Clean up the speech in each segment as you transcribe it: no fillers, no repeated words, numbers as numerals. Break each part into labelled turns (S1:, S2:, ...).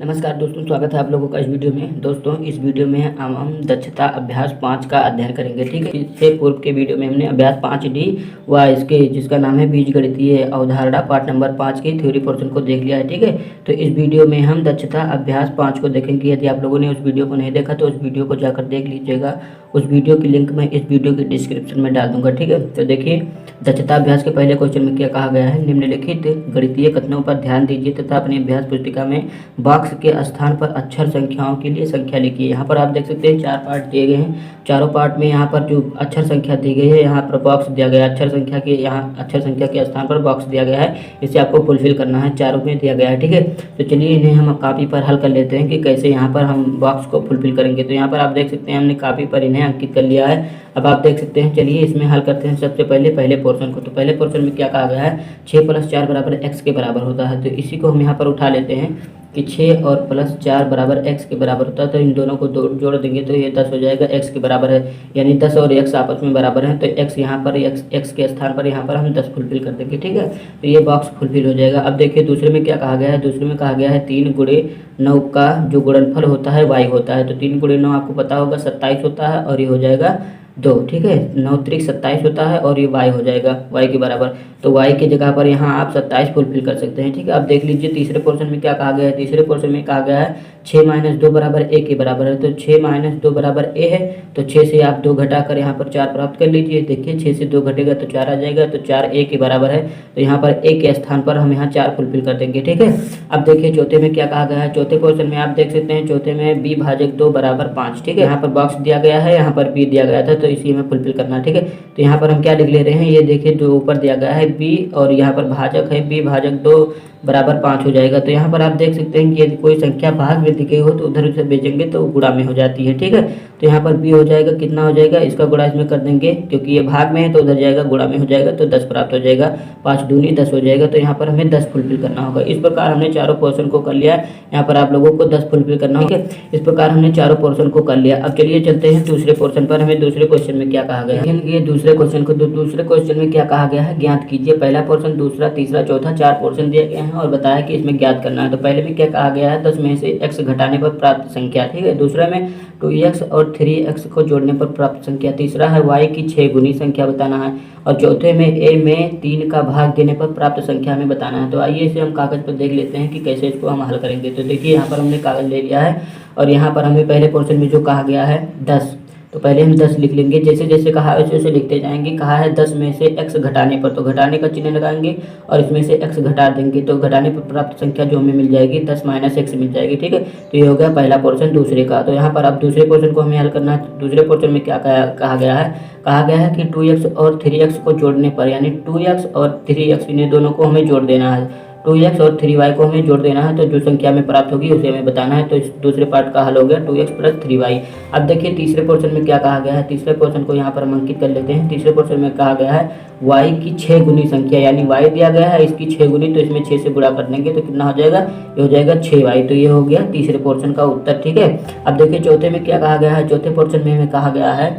S1: नमस्कार दोस्तों, स्वागत है आप लोगों का इस वीडियो में। दोस्तों, इस वीडियो में हम दक्षता अभ्यास 5 का अध्ययन करेंगे। ठीक है, इससे पूर्व के वीडियो में हमने अभ्यास 5D व इसके जिसका नाम है बीजगणितीय अवधारणा पार्ट नंबर 5 की थ्योरी पोर्शन को देख लिया है। ठीक है, तो इस वीडियो में हम दक्षता अभ्यास 5 को देखेंगे। यदि आप लोगों ने उस वीडियो को नहीं देखा तो उस वीडियो को जाकर देख लीजिएगा। उस वीडियो की लिंक मैं इस वीडियो की डिस्क्रिप्शन में डाल दूंगा। ठीक है, तो देखिए दक्षता अभ्यास के पहले क्वेश्चन में क्या कहा गया है। निम्नलिखित गणितीय कथनों पर ध्यान दीजिए तथा अपनी अभ्यास पुस्तिका में बॉक्स के स्थान पर अक्षर संख्याओं के लिए संख्या लिखिए। यहाँ पर आप देख सकते हैं 4 पार्ट दिए गए हैं। चारों पार्ट में यहाँ पर जो अक्षर संख्या दी गई है यहाँ पर बॉक्स दिया गया है। अक्षर संख्या के यहाँ अक्षर संख्या के स्थान पर बॉक्स दिया गया है। इसे आपको फुलफिल करना है, चारों में दिया गया है। ठीक है, तो चलिए इन्हें हम कॉपी पर हल कर लेते हैं कि कैसे यहाँ पर हम बॉक्स को फुलफिल करेंगे। तो यहाँ पर आप देख सकते हैं हमने कॉपी पर इन्हें अंकित कर लिया है। अब आप देख सकते हैं, चलिए इसमें हल करते हैं। सबसे पहले पोर्शन को। तो पहले पोर्शन में क्या कहा गया है, 6 + 4 = x के बराबर होता है। तो इसी को हम यहाँ पर उठा लेते हैं कि 6 और +4 = x के बराबर होता है। तो इन दोनों को जोड़ देंगे तो ये 10 हो जाएगा, x के बराबर है। यानी 10 और x आपस में बराबर हैं, तो x यहाँ पर x के स्थान पर यहाँ पर हम 10 फुलफिल कर देंगे। ठीक है, तो ये बॉक्स फुलफिल हो जाएगा। अब देखिए दूसरे में क्या कहा गया है। दूसरे में कहा गया है 3 × 9 का जो गुणनफल होता है y होता है। तो 3 × 9 आपको पता होगा 27 होता है और ये हो जाएगा 2। ठीक है, 9 × 3 = 27 होता है और ये y हो जाएगा y के बराबर। तो y की जगह पर यहाँ आप 27 फुलफिल कर सकते हैं। ठीक है, अब देख लीजिए तीसरे पोर्शन में क्या कहा गया है। तीसरे पोर्शन में कहा गया है 6 - 2 = a के बराबर है। तो 6 - 2 = a है। तो 6 से आप 2 घटाकर यहाँ पर 4 प्राप्त कर लीजिए। देखिए 6 से 2 घटेगा तो 4 आ जाएगा। तो 4 a के बराबर है। तो यहाँ पर a के स्थान पर हम यहाँ 4 फुलफिल कर देंगे। ठीक है, अब देखिए चौथे में क्या कहा गया है। चौथे पोर्शन में आप देख सकते हैं, चौथे में b/2 = 5। ठीक है, यहाँ पर बॉक्स दिया गया है, यहाँ पर b दिया गया था, तो इसी में फुलफिल करना है। ठीक है, तो यहाँ पर हम क्या लिख ले रहे हैं, ये देखिए जो ऊपर दिया गया है b और यहाँ पर भाजक है, b/2 = 5 हो जाएगा। तो यहाँ पर आप देख सकते हैं कि यदि कोई संख्या भाग में दी गई हो तो उधर से भेजेंगे तो गुणा में हो जाती है। ठीक है, तो यहाँ पर b हो जाएगा, कितना हो जाएगा, इसका गुणा इसमें कर देंगे क्योंकि ये भाग में है तो उधर जाएगा, गुणा में हो जाएगा तो 10 प्राप्त हो जाएगा। 5 दूनी 10 हो जाएगा। तो यहाँ पर हमें 10 फुलफिल करना होगा। इस प्रकार हमने चारों पोर्शन को कर लिया। यहाँ पर आप लोगों को 10 फुलफिल करना होगा। इस प्रकार हमने चारों पोर्शन को कर लिया। अब चलिए चलते हैं दूसरे पोर्शन पर। हमें दूसरे क्वेश्चन में क्या कहा गया है। ये दूसरे क्वेश्चन को, दूसरे क्वेश्चन में क्या कहा गया है, ज्ञात कीजिए। पहला पोर्शन, दूसरा, तीसरा, चौथा, 4 पोर्शन दिए गए हैं और बताया कि इसमें ज्ञात करना है। तो पहले में क्या कहा गया है, 10 में से x घटाने पर प्राप्त संख्या। ठीक है, दूसरा में 2x और 3x को जोड़ने पर प्राप्त संख्या। तीसरा है y की 6 गुनी संख्या बताना है। और चौथे में a में 3 का भाग देने पर प्राप्त संख्या हमें बताना है। तो आइए इसे हम कागज पर देख लेते हैं कि कैसे इसको हम हल करेंगे। तो देखिए यहाँ पर हमने कागज ले लिया है और यहाँ पर हमें पहले पोर्शन में जो कहा गया है 10, तो पहले हम 10 लिख लेंगे। जैसे जैसे कहा है वैसे वैसे लिखते जाएंगे। कहा है 10 में से x घटाने पर, तो घटाने का चिन्ह लगाएंगे और इसमें से x घटा देंगे। तो घटाने पर प्राप्त संख्या जो हमें मिल जाएगी 10 - x मिल जाएगी। ठीक है, तो ये हो गया पहला पोर्शन दूसरे का। तो यहाँ पर अब दूसरे पोर्शन को हमें हल करना है। दूसरे पोर्शन में क्या कहा गया है, कहा गया है कि 2x और 3x को जोड़ने पर, यानी 2x और 3x इन्हें दोनों को हमें जोड़ देना है। 2x और 3y को हमें जोड़ देना है। तो जो संख्या में प्राप्त होगी उसे हमें बताना है। तो इस दूसरे पार्ट का हल हो गया 2x + 3y। अब देखिए तीसरे पोर्शन में क्या कहा गया है। तीसरे पोर्शन को यहाँ पर हम अंकित कर लेते हैं। तीसरे पोर्शन में कहा गया है y की 6 गुनी संख्या, यानी y दिया गया है इसकी 6 गुनी, तो इसमें 6 से गुणा कर देंगे तो कितना हो जाएगा, ये हो जाएगा 6y। तो ये हो गया तीसरे पोर्शन का उत्तर। ठीक है, अब देखिए चौथे में क्या कहा गया है। चौथे पोर्शन में हमें कहा गया है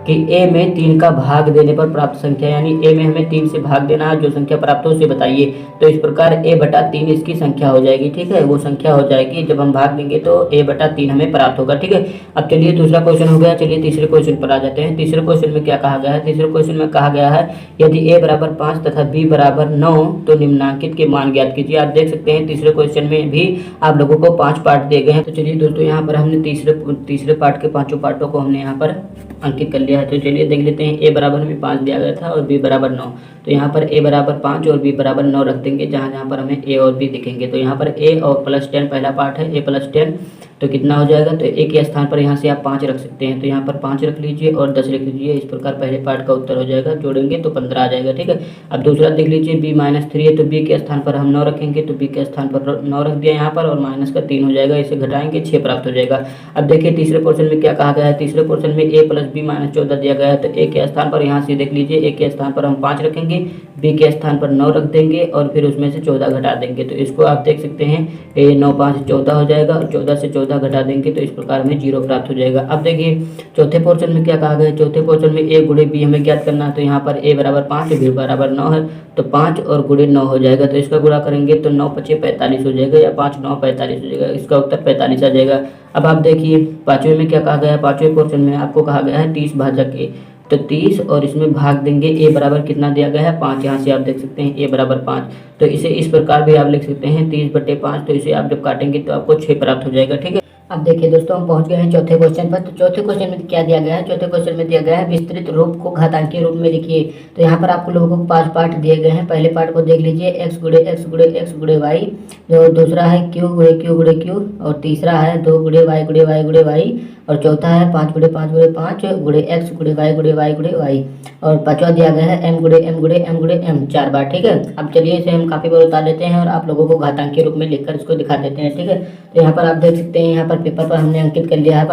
S1: कि a में 3 का भाग देने पर प्राप्त संख्या, यानी a में हमें 3 से भाग देना है। जो संख्या प्राप्त हो उसे बताइए। तो इस प्रकार a/3 इसकी संख्या हो जाएगी। ठीक है, वो संख्या हो जाएगी, जब हम भाग देंगे तो a/3 हमें प्राप्त होगा। ठीक है, अब चलिए दूसरा क्वेश्चन हो गया। चलिए तीसरे क्वेश्चन पर आ जाते हैं। तीसरे क्वेश्चन में क्या कहा गया है। तीसरे क्वेश्चन में कहा गया है यदि a = 5 तथा b = 9 तो निम्नांकित के मान ज्ञात कीजिए। आप देख सकते हैं तीसरे क्वेश्चन में भी आप लोगों को 5 पार्ट दिए गए हैं। तो चलिए दोस्तों यहाँ पर हमने तीसरे पार्ट के 5 पार्टों को हमने यहाँ पर अंकित कर लिया है। तो चलिए देख लेते हैं। a बराबर हमें 5 दिया गया था और b = 9। तो यहाँ पर a = 5 और b = 9 रख देंगे, जहाँ जहाँ पर हमें a और b दिखेंगे। तो यहाँ पर a और +10 पहला पार्ट है, a + 10 तो कितना हो जाएगा, तो a के स्थान पर यहाँ से आप 5 रख सकते हैं। तो यहाँ पर 5 रख लीजिए और 10 रख लीजिए। इस प्रकार पहले पार्ट का उत्तर हो जाएगा। जोड़ेंगे तो 15 आ जाएगा। ठीक है, अब दूसरा देख लीजिए, b - 3 है तो b के स्थान पर हम 9 रखेंगे। तो b के स्थान पर 9 रख दिया यहाँ पर और माइनस का 3 हो जाएगा। इसे घटाएंगे 6 प्राप्त हो जाएगा। अब देखिए तीसरे पोर्शन में क्या कहा गया है। तीसरे पोर्शन में a + b - 14 दिया गया है, तो ए के स्थान पर यहाँ से देख लीजिए, ए के स्थान पर हम 5 रखेंगे, बी के स्थान पर 9 रख देंगे और फिर उसमें से 14 घटा देंगे। तो इसको आप देख सकते हैं, ये 9 5 14 हो जाएगा और 14 से 14 घटा देंगे तो इस प्रकार हमें 0 प्राप्त हो जाएगा। अब देखिए चौथे पोर्शन में क्या कहा गया है, चौथे पोर्शन में ए गुणे बी हमें ज्ञात करना है। तो यहाँ पर ए बराबर 5 बी बराबर 9 है, तो 5 और गुणे 9 हो जाएगा। तो इसका गुणा करेंगे तो 9 5 45 हो जाएगा, या 5 9 45 हो जाएगा। इसका उत्तर 45 आ जाएगा। अब आप देखिए पाँचवें में क्या कहा गया है, पाँचवें पोर्शन में आपको कहा गया है 30 भाजक ए, तो 30 और इसमें भाग देंगे, ए बराबर कितना दिया गया है 5। यहाँ से आप देख सकते हैं ए बराबर 5, तो इसे इस प्रकार भी आप लिख सकते हैं 30/5। तो इसे आप जब काटेंगे तो आपको 6 प्राप्त हो जाएगा। ठीक है, अब देखिए दोस्तों हम पहुंच गए हैं चौथे क्वेश्चन पर। तो चौथे क्वेश्चन में क्या दिया गया है, चौथे क्वेश्चन में दिया गया है विस्तृत रूप को घातांकीय रूप में लिखिए। तो यहाँ पर आपको लोगों को 5 पार्ट दिए गए हैं। पहले पार्ट को देख लीजिए, x गुणे x गुणे x गुणे y, जो दूसरा है q गुणे q गुणे q, और तीसरा है 2 गुणे y गुणे y गुणे y, और चौथा है 5 गुणे 5 गुणे 5 गुणे x गुणे y गुणे y गुणे y, और पांचवा दिया गया है m गुणे m गुणे m गुणे m 4 बार। ठीक है, अब चलिए इसे हम काफी बार उतार लेते हैं और आप लोगों को घातांकीय रूप में लिखकर इसको दिखा देते हैं। ठीक है, तो यहाँ पर आप देख सकते हैं, यहाँ पर पेपर पर हमने अंकित कर लिया है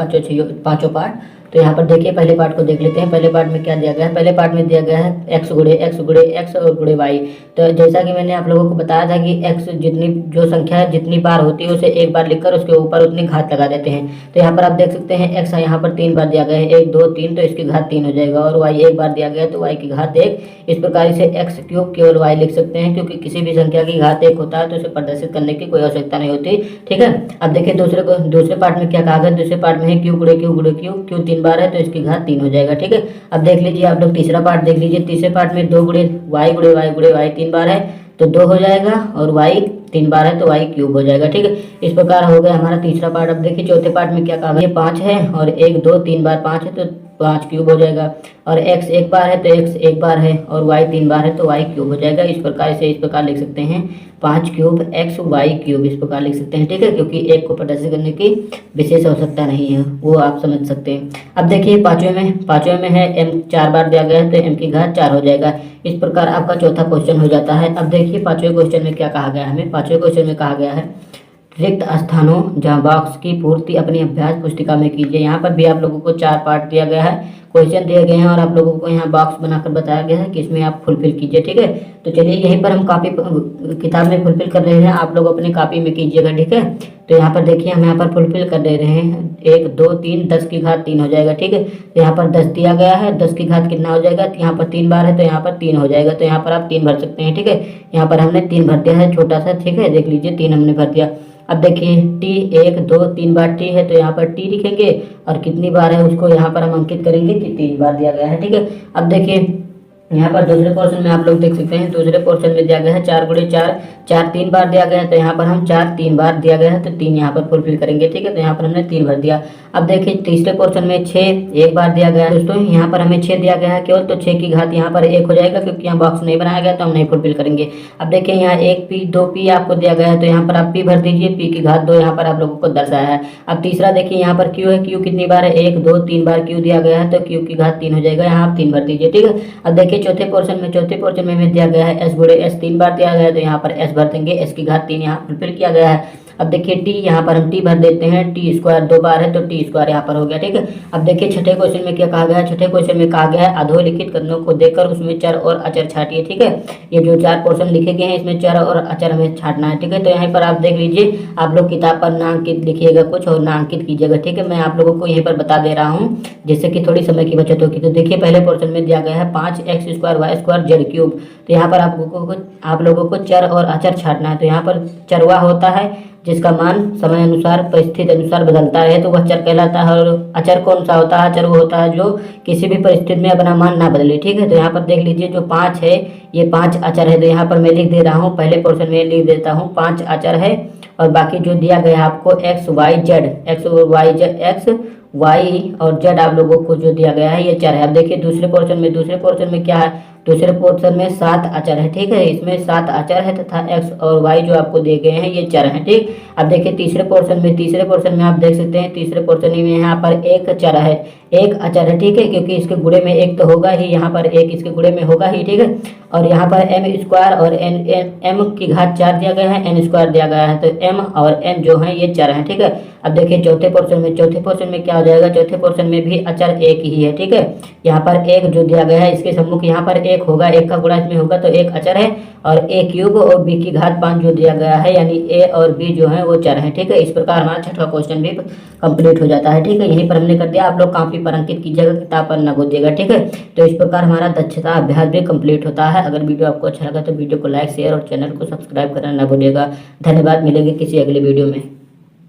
S1: पांचों पार्ट। तो यहाँ पर देखिए पहले पार्ट को देख लेते हैं। पहले पार्ट में क्या दिया गया है, पहले पार्ट में दिया गया है x गुणे x और गुणे y। तो जैसा कि मैंने आप लोगों को बताया था कि x जितनी जो संख्या है जितनी बार होती है उसे एक बार लिखकर उसके ऊपर उतनी घात लगा देते हैं। तो यहाँ पर आप देख सकते हैं x यहाँ पर 3 बार दिया गया है, 1 2 3, तो इसकी घात 3 हो जाएगा, और y एक बार दिया गया है तो y की घात 1। इस प्रकार से x क्यूब केवल y लिख सकते हैं, क्योंकि किसी भी संख्या की घात 1 होता है तो उसे प्रदर्शित करने की कोई आवश्यकता नहीं होती। ठीक है, अब देखिए दूसरे पार्ट में क्या कहा गया, दूसरे पार्ट में है q गुणे q गुणे q, q 3 बार है तो इसकी घात 3 हो जाएगा। ठीक है, अब देख लीजिए आप लोग तीसरा पार्ट देख लीजिए। तीसरे पार्ट में 2 गुणे y गुणे y गुणे y 3 बार है तो 2 हो जाएगा, और y 3 बार है तो y क्यूब हो जाएगा। ठीक है, इस प्रकार हो गया हमारा तीसरा पार्ट। अब देखिए चौथे पार्ट में क्या कहा गया, 5 है और 1 2 3 बार 5 है तो 5 क्यूब हो जाएगा, और x 1 बार है तो x 1 बार है, और y 3 बार है तो y क्यूब हो जाएगा। इस प्रकार लिख सकते हैं 5 क्यूब x y क्यूब, इस प्रकार लिख सकते हैं। ठीक है, क्योंकि एक को प्रदर्शित करने की विशेष आवश्यकता नहीं है, वो आप समझ सकते हैं। अब देखिए पांचवें में है m 4 बार दिया गया है तो m की घात 4 हो जाएगा। इस प्रकार आपका चौथा क्वेश्चन हो जाता है। अब देखिए पांचवें क्वेश्चन में क्या कहा गया है, हमें पांचवें क्वेश्चन में कहा गया है रिक्त स्थानों जहां बॉक्स की पूर्ति अपनी अभ्यास पुस्तिका में कीजिए। यहाँ पर भी आप लोगों को 4 पार्ट दिया गया है, क्वेश्चन दिए गए हैं, और आप लोगों को यहाँ बॉक्स बनाकर बताया गया है कि इसमें आप फुलफिल कीजिए। ठीक है, तो चलिए यहीं पर हम कॉपी किताब में फुलफिल कर रहे हैं, आप लोग अपनी कॉपी में कीजिएगा। ठीक है, तो यहाँ पर देखिए हम यहाँ पर फुलफिल कर दे रहे हैं, 1 2 3, 10 की घात 3 हो जाएगा। ठीक है, तो यहाँ पर 10 दिया गया है, 10 की घात कितना हो जाएगा, यहाँ पर 3 बार है तो यहाँ पर 3 हो जाएगा, तो यहाँ पर आप 3 भर सकते हैं। ठीक है, यहाँ पर हमने 3 भर दिया है छोटा सा। ठीक है, देख लीजिए 3 हमने भर दिया। अब देखिए टी 1 2 3 बार टी है तो यहाँ पर टी लिखेंगे, और कितनी बार है उसको यहाँ पर हम अंकित करेंगे कि 3 बार दिया गया है। ठीक है, अब देखिए यहाँ पर दूसरे पोर्शन में आप लोग देख सकते हैं, दूसरे पोर्शन में दिया गया है 4 गुणे 4, 4 3 बार दिया गया है तो यहाँ पर हम 4 3 बार दिया गया है तो 3 यहाँ पर फुलफिल करेंगे। ठीक है, तो यहाँ पर हमने 3 भर दिया। अब देखिए तीसरे पोर्शन में 6 1 बार दिया गया है दोस्तों, यहाँ पर हमें 6 दिया गया है केवल, तो 6 की घात यहाँ पर 1 हो जाएगा, क्योंकि यहाँ बॉक्स नहीं बनाया गया तो हम नहीं फुलफिल करेंगे। अब देखिए यहाँ 1 पी 2 पी आपको दिया गया है तो यहाँ पर आप पी भर दीजिए, पी की घात 2 यहाँ पर आप लोगों को दर्शाया है। अब तीसरा देखिए यहाँ पर क्यू है, क्यू कितनी बार है, 1 2 3 बार क्यू दिया गया है तो क्यू की घात 3 हो जाएगा, यहाँ आप 3 भर दीजिए। ठीक है, अब देखिए चौथे पोर्शन में हमें दिया गया है s गुणे s 3 बार दिया गया है तो यहाँ पर s भर देंगे, s की घात 3 यहाँ फुलफिल किया गया है। अब देखिए t यहाँ पर हम t भर देते हैं, टी स्क्वायर 2 बार है तो टी स्क्वायर यहाँ पर हो गया। ठीक है, अब देखिए छठे क्वेश्चन में क्या कहा गया है, छठे क्वेश्चन में कहा गया है अधोलिखित कथनों को देखकर उसमें चर और अचर छाटिए। ठीक है, ये जो 4 पोर्शन लिखे गए हैं इसमें चर और अचर हमें छाटना है। ठीक है, तो यहाँ पर आप देख लीजिए, आप लोग किताब पर नामांकित लिखिएगा कुछ और नामांकित कीजिएगा। ठीक है, मैं आप लोगों को यहीं पर बता दे रहा हूँ जिससे कि थोड़ी समय की बचत होगी। तो देखिए पहले पोर्शन में दिया गया है 5x square y square z cube, तो यहाँ पर आप लोगों को चर और अचर छाटना है। तो यहाँ पर चरवा होता है जिसका मान समय अनुसार परिस्थिति अनुसार बदलता रहे तो वह चर कहलाता है, और अचर कौन सा होता है, अचर वो होता है जो किसी भी परिस्थिति में अपना मान ना बदले। ठीक है, तो यहाँ पर देख लीजिए जो 5 है ये 5 अचर है, तो यहाँ पर मैं लिख दे रहा हूँ, पहले पोर्शन में लिख देता हूँ 5 अचर है, और बाकी जो दिया गया है आपको x y और z आप लोगों को जो दिया गया है ये चर है। अब देखिए दूसरे पोर्शन में क्या है, दूसरे पोर्शन में 7 अचर है। ठीक है, इसमें 7 अचर है तथा x और y जो आपको दिए गए हैं ये चर हैं। ठीक, अब देखिए तीसरे पोर्शन में आप देख सकते हैं, तीसरे पोर्शन में यहाँ पर एक चर है, एक अचर है। ठीक है, क्योंकि इसके गुणे में एक तो होगा ही, यहाँ पर एक इसके गुणे में होगा ही। ठीक है, और यहाँ पर m स्क्वायर और m की घात 4 दिया गया है, n स्क्वायर दिया गया है, तो m और n जो है ये चर हैं। ठीक है, अब देखिए चौथे पोर्शन में क्या हो जाएगा। चौथे पोर्शन में भी अचर एक ही है, ठीक है। यहाँ पर एक जो दिया गया है इसके सम्मुख यहाँ पर एक होगा, एक का गुणा इसमें होगा तो एक अचर है, और a क्यूब और b की घात 5 जो दिया गया है, यानी a और b जो है वो चर है, ठीक है। इस प्रकार हमारा छठवां क्वेश्चन भी कंप्लीट हो जाता है, ठीक है। यहीं पर हमने कर दिया, आप लोग कॉपी पर अंकित कीजिएगा, किताब पर न गोदिएगा, ठीक है। तो इस प्रकार हमारा दक्षता अभ्यास भी कंप्लीट होता है। अगर वीडियो आपको अच्छा लगा तो वीडियो को लाइक, शेयर और चैनल को सब्सक्राइब करना न भूलिएगा। धन्यवाद, मिलेंगे किसी अगले वीडियो में।